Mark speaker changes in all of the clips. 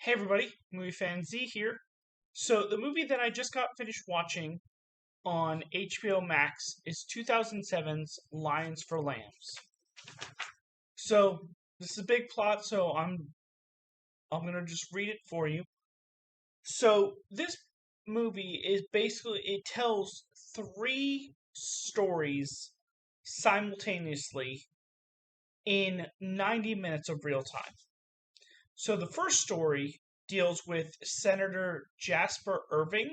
Speaker 1: Hey everybody, movie fan Z here. So the movie that I just got finished watching on HBO Max is 2007's Lions for Lambs. So this is a big plot, so I'm gonna just read it for you. So this movie is basically it tells three stories simultaneously in 90 minutes of real time. So the first story deals with Senator Jasper Irving,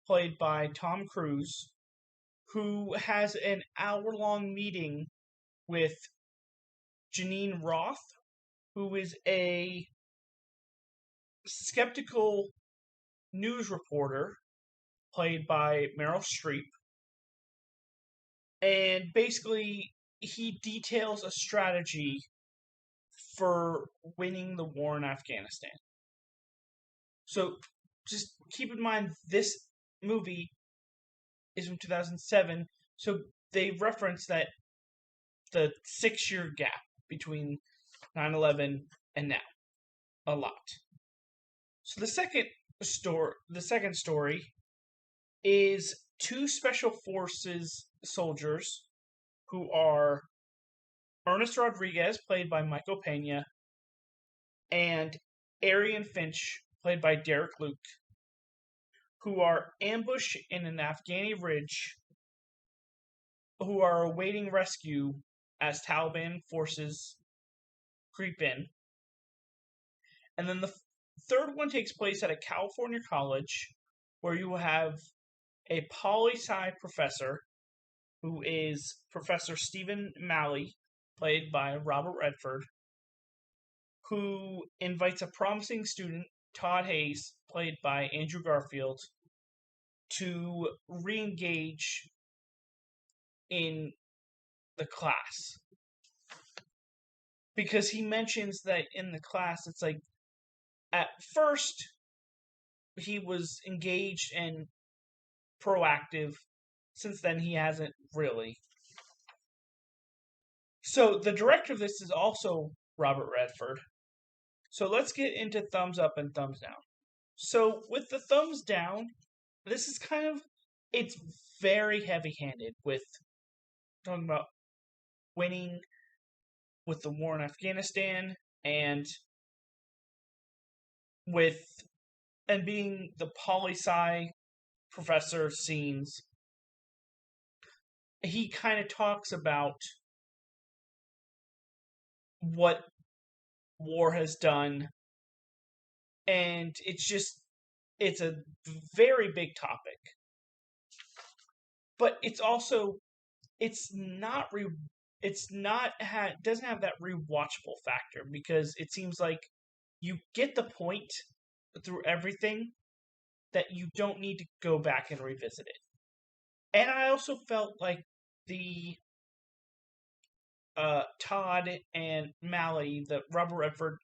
Speaker 1: played by Tom Cruise, who has an hour-long meeting with Janine Roth, who is a skeptical news reporter, played by Meryl Streep. And basically, he details a strategy for winning the war in Afghanistan. So just keep in mind, this movie is from 2007, so they reference that the 6-year gap between 9/11 and now a lot. So the second story is two special forces soldiers who are Ernest Rodriguez, played by Michael Pena, and Arian Finch, played by Derek Luke, who are ambushed in an Afghani ridge, who are awaiting rescue as Taliban forces creep in. And then the third one takes place at a California college where you have a poli-sci professor who is Professor Stephen Malley, played by Robert Redford, who invites a promising student, Todd Hayes, played by Andrew Garfield, to re-engage in the class. Because he mentions that in the class, it's like, at first, he was engaged and proactive. Since then, he hasn't really. So, the director of this is also Robert Redford. So, let's get into thumbs up and thumbs down. So, with the thumbs down, this is it's very heavy handed with talking about winning with the war in Afghanistan and being the poli-sci professor scenes. He kind of talks about what war has done, and it's a very big topic, but it's also doesn't have that rewatchable factor, because it seems like you get the point through everything that you don't need to go back and revisit it. And I also felt like the Todd and Malley, the Robert Redford,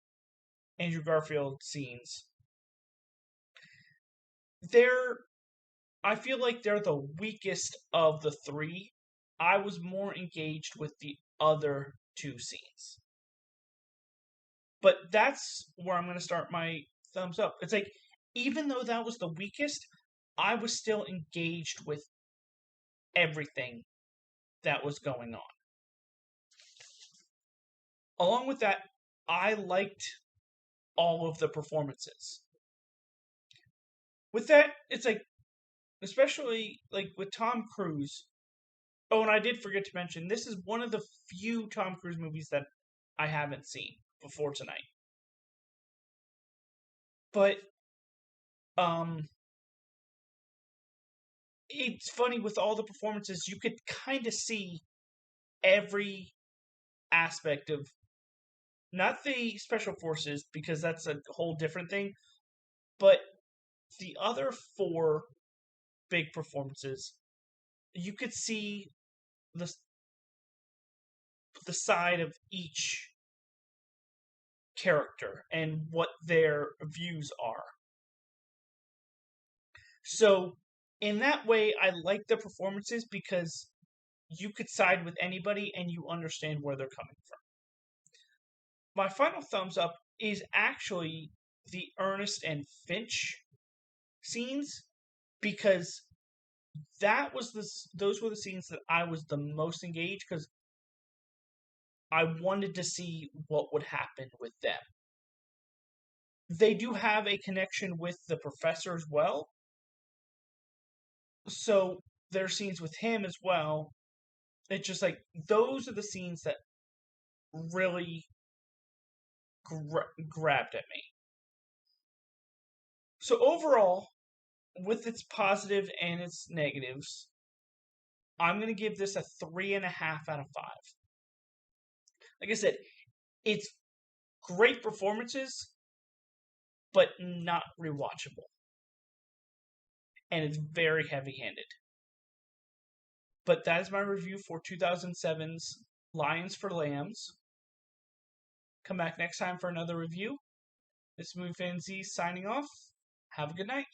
Speaker 1: Andrew Garfield scenes, I feel like they're the weakest of the three. I was more engaged with the other two scenes. But that's where I'm going to start my thumbs up. It's like, even though that was the weakest, I was still engaged with everything that was going on. Along with that, I liked all of the performances. With that, it's like, especially like with Tom Cruise. Oh, and I did forget to mention, this is one of the few Tom Cruise movies that I haven't seen before tonight. But it's funny, with all the performances, you could kind of see every aspect of, not the special forces, because that's a whole different thing, but the other four big performances. You could see the side of each character and what their views are. So in that way, I like the performances because you could side with anybody and you understand where they're coming from. My final thumbs up is actually the Ernest and Finch scenes, because those were the scenes that I was the most engaged, because I wanted to see what would happen with them. They do have a connection with the professor as well, so there are scenes with him as well. It's just like those are the scenes that really grabbed at me. So overall, with its positive and its negatives, I'm going to give this a 3.5 out of 5. Like I said, it's great performances, but not rewatchable. And it's very heavy-handed. But that is my review for 2007's Lions for Lambs. Come back next time for another review. This is Movie Fan Z signing off. Have a good night.